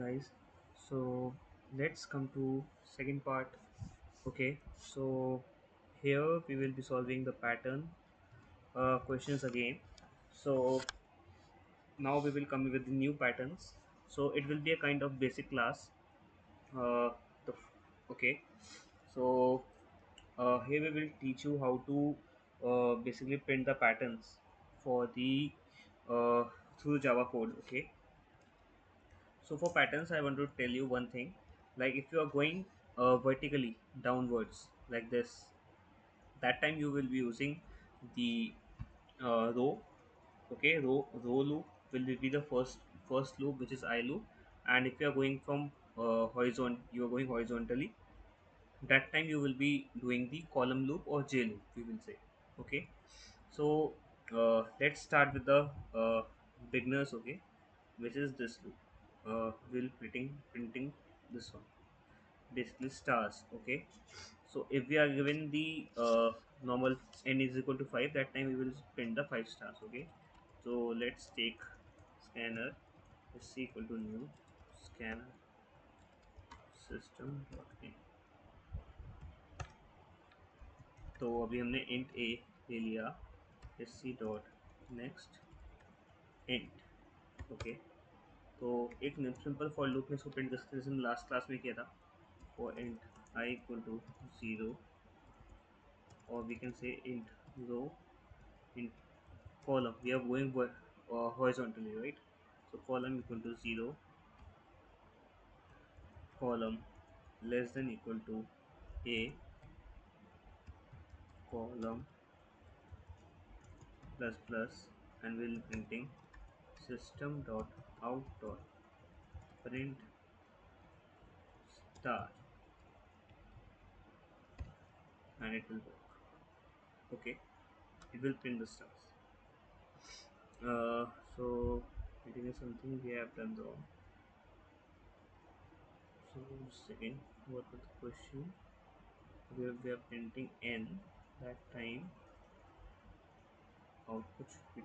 guys. So let's come to second part. Okay, so here we will be solving the pattern questions again. So now we will come with the new patterns. So it will be a kind of basic class. Uh, the, okay, so here we will teach you how to basically print the patterns for the uh, through Java code. Okay, so for patterns, I want to tell you one thing. Like if you are going vertically downwards like this, that time you will be using the row. Okay, row loop will be the first loop, which is I loop. And if you are going from you are going horizontally. That time you will be doing the column loop or J loop. We will say. Okay, so let's start with the beginners. Okay, which is this loop. We'll printing this one, basically stars. Okay, so if we are given the normal n is equal to 5, that time we will print the 5 stars. Okay, so let's take scanner is equal to new scanner system dot in. तो अभी हमने int a ले लिया sc dot next int. Okay, तो एक simple for loop में इसको print कर सकते हैं, जैसे हम लास्ट क्लास में किया था for int I equal to 0, or we can say int row in column. We are going horizontally, right? So column equal to 0, column less than equal to a, column plus plus, and we'll printing system dot out dot print star, and it will work. Okay, it will print the stars. So I think it's something we have done wrong. So second, what was the question? We are printing n, that time output should be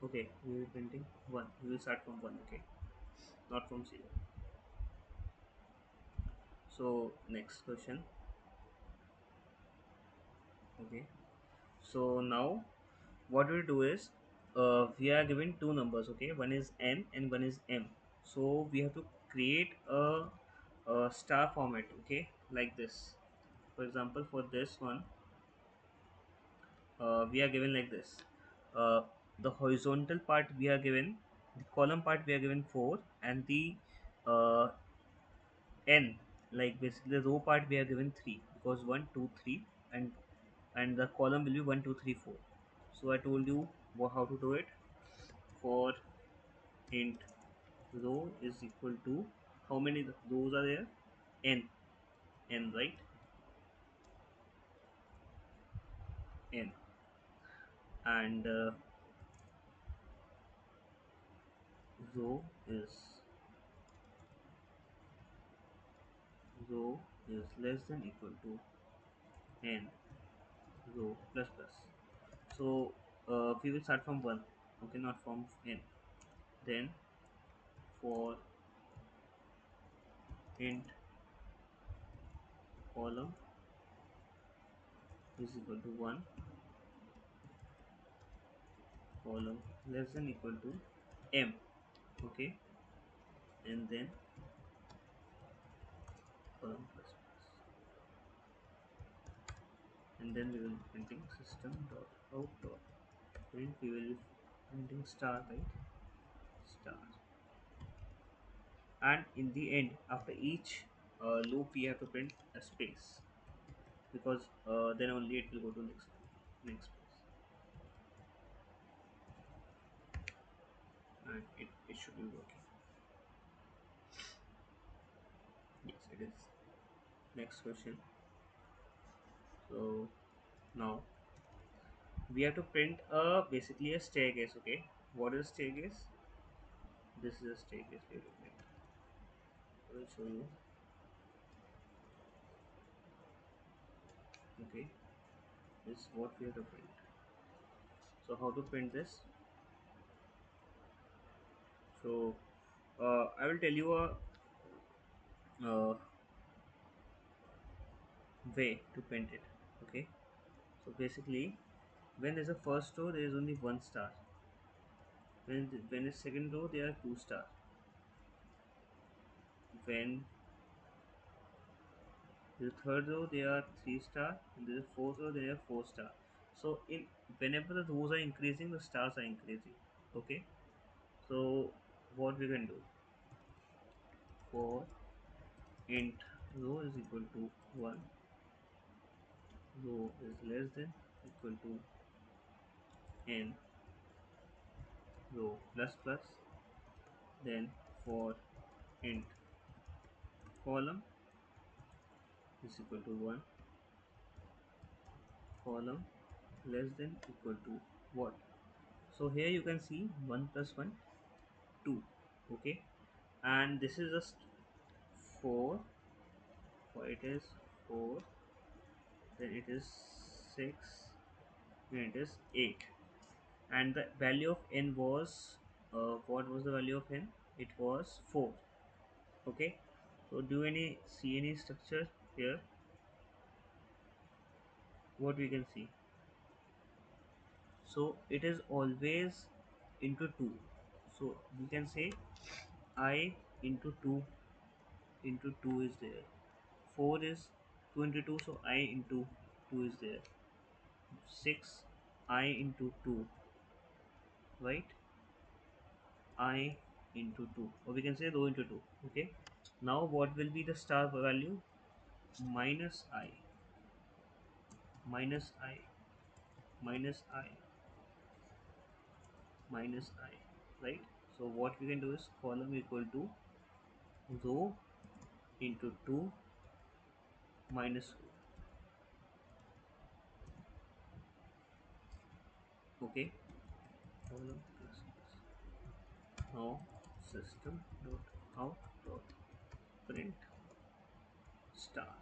okay. We will printing 1. We will start from 1. Okay, not from 0. So next question. Okay, so now what we do is we are given two numbers. Okay, one is n and one is m. So we have to create a star format. Okay, like this. For example, for this one, we are given like this. uh, the horizontal part we are given, the column part we are given 4, and the uh, n, like basically the row part we are given 3, because 1 2 3, and the column will be 1 2 3 4. So I told you how to do it. For int row is equal to, how many rows are there? n, right? N. And row is row is less than equal to n row plus plus. So we will start from 1. Okay, not from n. Then for int column is equal to 1, column less than equal to m. Okay, and then column plus plus, and then we will be printing system dot out dot print. We will be printing star, right? Star. And in the end, after each loop we have to print a space, because then only it will go to next place, and it should be working. Yes, it is. Next question. So now we have to print basically a staircase. Okay, what is staircase? This is a staircase we have to print. I will show you. Okay, this is what we have to print. So how to print this? So I will tell you a uh, way to paint it. Okay, so basically, when there's a first row, there is only one star. When it's second row, there are two star. When the third row, there are three star. And the fourth row, there are four star. So in whenever the rows are increasing, the stars are increasing. Okay, so what we can do for int row is equal to 1, row is less than equal to n row plus plus, then for int column is equal to 1, column less than equal to what? So here you can see 1 plus 1 2. Okay, and this is just 4, for it is 4, then it is 6, then it is 8, and the value of n was what was the value of n? It was 4. Okay, so do any see any structure here? What we can see, so it is always into 2, so we can say I into 2 into 2 is there, 4 is 2 into 2, so I into 2 is there, 6 I into 2, right? I into 2, or we can say rho into 2. Okay, now what will be the star value? Minus I, minus I, minus I, minus I, right? So what we can do is column equal to row into 2 minus row. Okay, column plus plus. Now system dot out dot print star,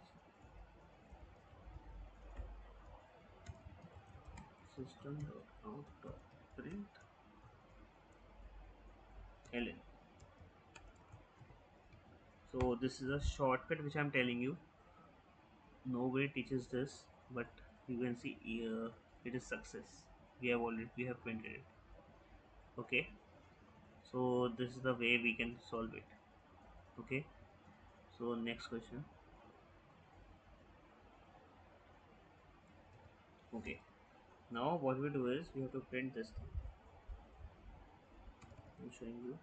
system dot out dot print ln. So this is a shortcut which I'm telling you. Nobody teaches this, but you can see here it is success. We have printed it. Okay, so this is the way we can solve it. Okay, so next question. Okay, now what we do is we have to print this thing. I'm showing you.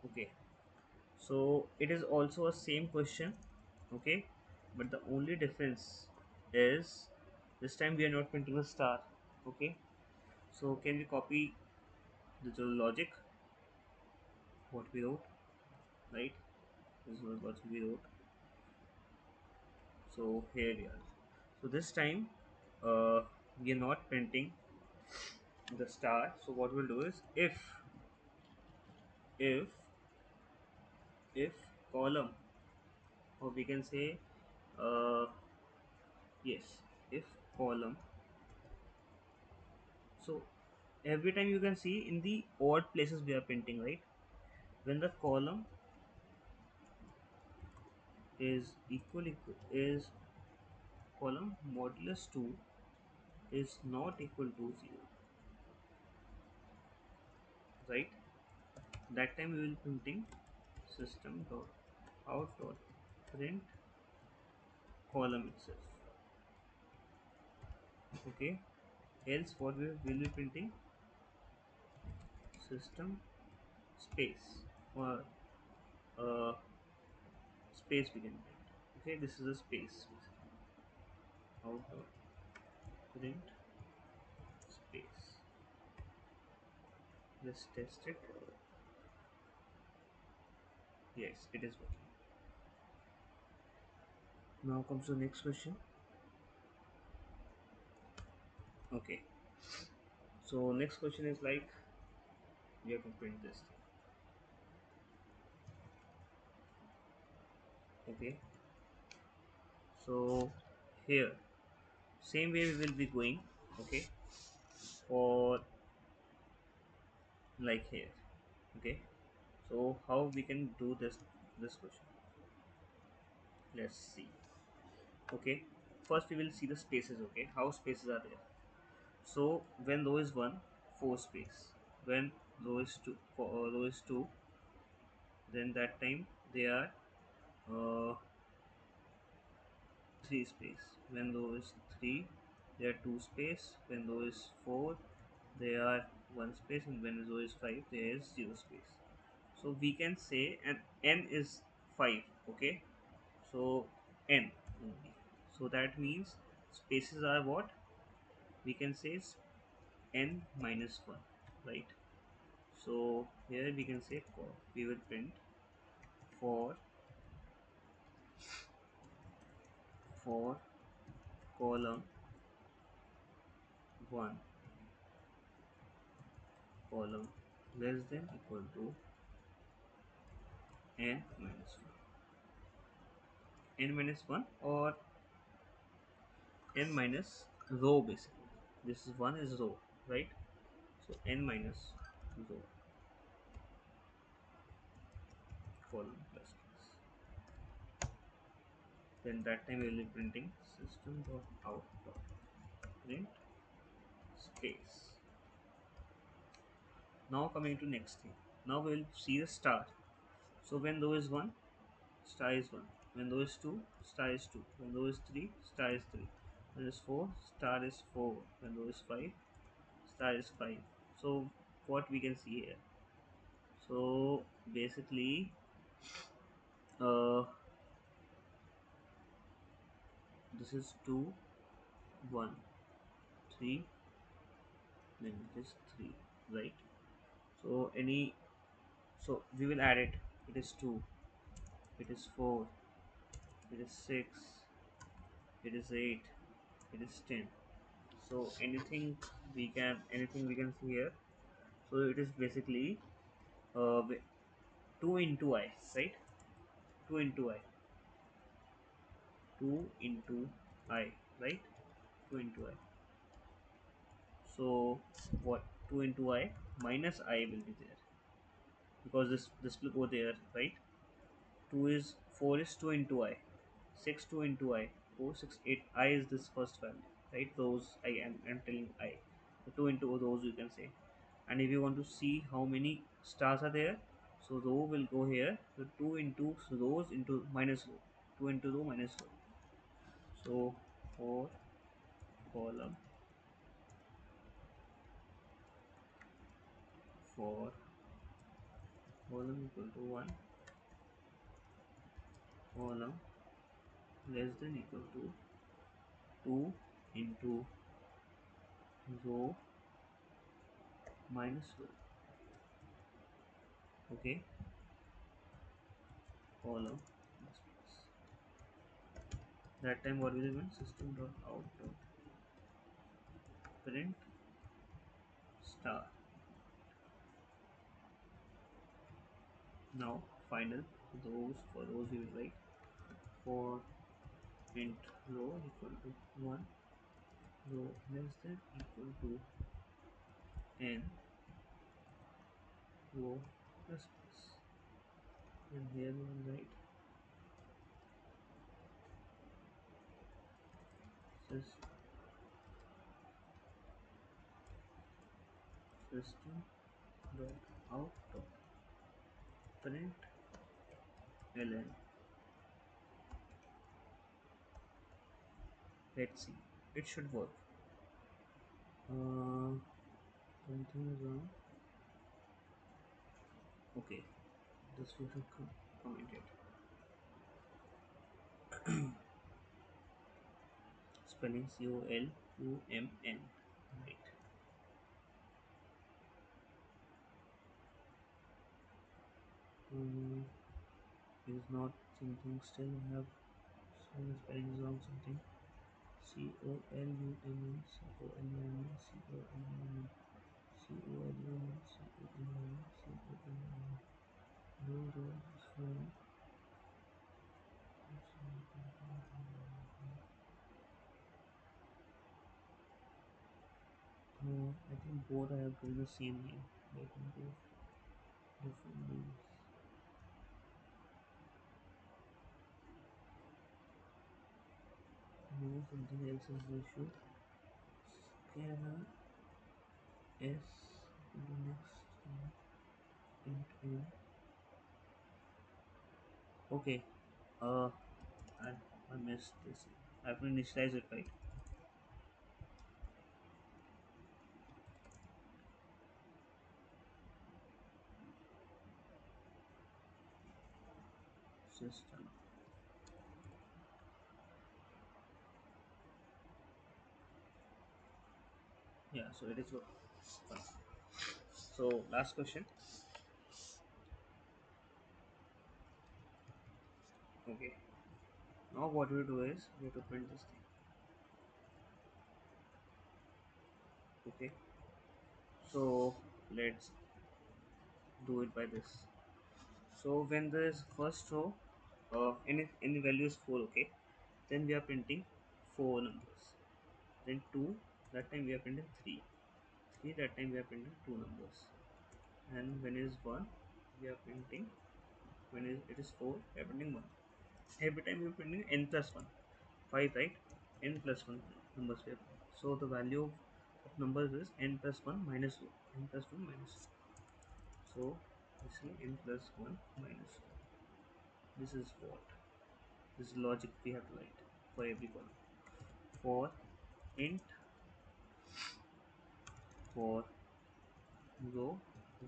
Okay, so it is also a same question. Okay, but the only difference is this time we are not printing a star. Okay, so can we copy the logic what we wrote, right? This was what we wrote. So here we are. So this time we are not printing the star. So what we'll do is if if column, or we can say uh, yes, if column. So every time you can see in the odd places we are printing, right? When the column is is column modulus 2 is not equal to 0, right? That time we will printing system dot out dot print column itself. Okay, else what we will be printing system space, or uh, space we can print. Okay, this is a space basically. Out dot print space. Just test it. Yes, it is working. Now comes the next question. Okay, so next question is like we have to print this thing. Okay, so here same way we will be going. Okay, for like here. Okay, so how we can do this question? Let's see. Okay, first we will see the spaces. Okay, how spaces are there. So when row is 1, 4 space. When row is 2, row is 2, then that time they are uh, 3 space. When row is 3, they are 2 space. When row is 4, they are 1 space, and when row is 5, there is 0 space. So we can say, and n is 5. Okay, so n only. So that means spaces are what we can say is n minus 1, right? So here we can say we will print for for column 1, column less than equal to n minus 1, n minus 1, or n minus row basically. This is 1 is row, right? So n minus row, column plus plus. Then that time we will be printing system dot out dot print space. Now coming to next thing. Now we will see the star. So when row is 1, star is 1. When row is 2, star is 2. When row is 3, star is 3. When row is 4, star is 4. When row is 5, star is 5. So what we can see here? So basically, uh, this is 2, 1, 3, then it is 3, right? So any, so we will add it. It is 2, it is 4, it is 6, it is 8, it is 10. So anything we can see here. So it is basically uh, 2 into I, right? 2 into I, 2 into I, right? 2 into I. So what, 2 into I minus I will be there, because this will go there, right? 2 is 4 is 2 into I, 6 2 into I, 4 6 8 I is this first value, right? Those I'm telling I. So 2 into those you can say. And if you want to see how many stars are there, so row will go here. So 2 into rows into minus row, 2 into row minus row. So for column, for column equal to 1, column less than equal to 2 into row minus row. Okay, column plus plus. That time what will happen? System dot out dot print star. Now final those, for those we will write for int row equal to 1, row less than equal to n, row plus plus. And here we will write system dot out dot print ln. Let's see, it should work. Something is wrong. Okay, this will have commented. Spelling Column, right? um, it is not something, still I have some spelling is wrong, something. Column. No, no, it's fine. I think both I have given the same name. They can give different names. No, something else is the issue. Scanner S to the next int in. Okay. Uh, I, I missed this. I have to initialize it right. System. Yeah, so it is good. Fine. So last question. Okay. Now what we do is we have to print this thing. Okay. So let's do it by this. So when there is first row, any value is 4. Okay. Then we are printing four numbers. Then 2. That time we are printing 3. 3. That time we are printing two numbers. And when it is 1, we are printing. When it is 4, we are printing 1. Every time we are printing n plus 1. 5, right? N plus 1 numbers we have. So the value of numbers is n plus 1 minus 2. N plus 1 minus 2. So we see n plus 1 minus 2. This is what? This is logic we have to write for every column. For int, for row,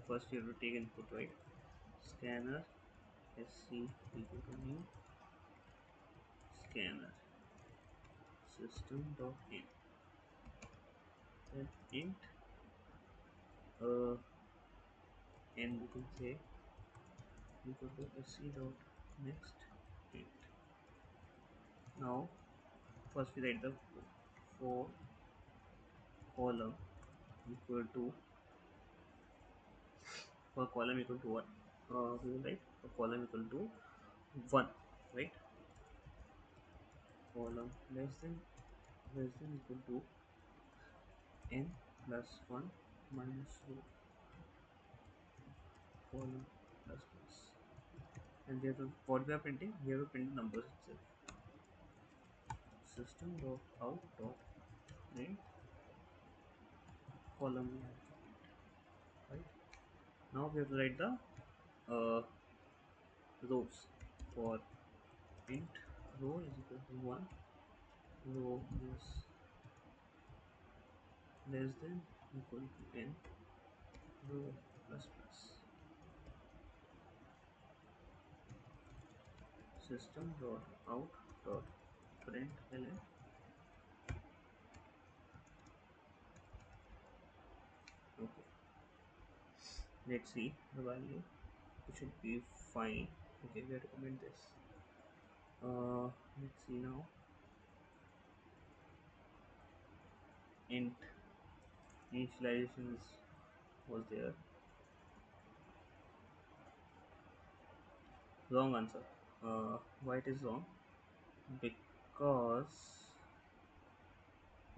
first you have to take input, right? Scanner sc equal to new scanner system dot in. Then int uh, n we can say equal to sc dot next int. Now first we write the for column equal to for column equal to what? We will write for column equal to 1, right? Column less than equal to n plus 1 minus row column plus. And we have to what we are printing? We have to print the numbers itself. System dot out dot print column we have to print, right? Now we have to write the uh, rows for int row is equal to 1, row is less than equal to n, row plus. System dot out dot print ln. Okay, let's see the value. It should be fine. Okay, we have to comment this. Let's see now. Int initializations was there. Wrong answer. Why it is wrong? Because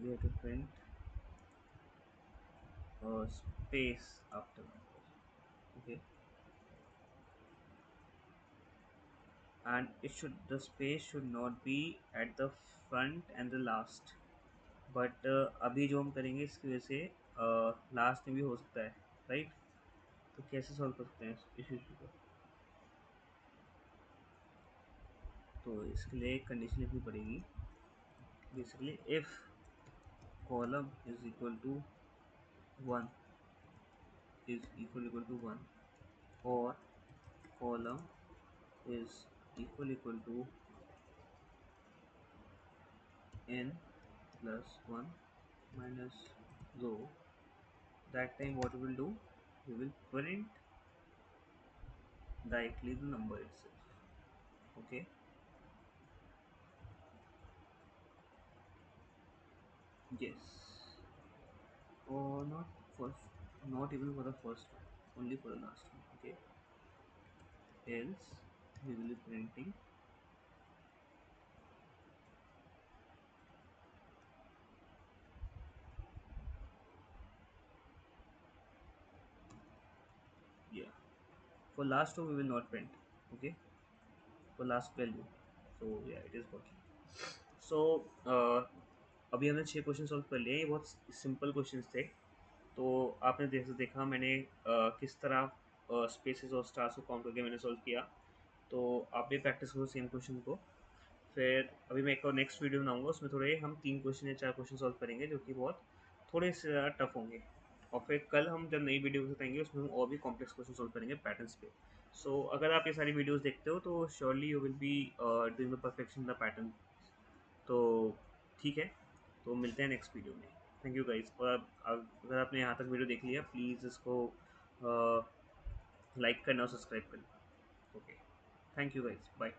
we have to print a space after number. Okay, and it should the space should not be at the front and the last. But अभी जो हम करेंगे इसकी वजह से last में भी हो सकता है, राइट? तो कैसे सॉल्व कर सकते हैं इस इशू को? तो इसके लिए एक कंडीशन लिखनी पड़ेगी, basically if column is equal to 1 is equal to 1 or column is equal to n plus 1 minus row. That time what we will do, we will print directly the number itself. Okay. Yes, or not first, not even for the first one, only for the last one. Okay, else we will be printing For last two we will not print. Okay, for last value. So yeah, it is working. So अभी हमने 6 question solve कर लिए, ये बहुत simple questions थे। तो आपने देखा मैंने किस तरह स्पेसेस और स्टार्स को काउंट करके मैंने सॉल्व किया। तो आप भी प्रैक्टिस करो सेम क्वेश्चन को। फिर अभी मैं एक और नेक्स्ट वीडियो बनाऊंगा, उसमें थोड़े हम 3 क्वेश्चन या 4 क्वेश्चन सॉल्व करेंगे जो कि बहुत थोड़े से ज़्यादा टफ होंगे। और फिर कल हम जब नई वीडियो बताएंगे उसमें हम और भी कॉम्प्लेक्स क्वेश्चन सॉल्व करेंगे पैटर्न्स पे। सो अगर आप ये सारी वीडियोस देखते हो तो surely you will be doing the perfection the pattern. तो ठीक है, तो मिलते हैं नेक्स्ट वीडियो में। Thank you guys. और अगर आपने यहाँ तक वीडियो देख लिया प्लीज़ इसको लाइक करना और सब्सक्राइब करना। Okay, thank you guys, bye.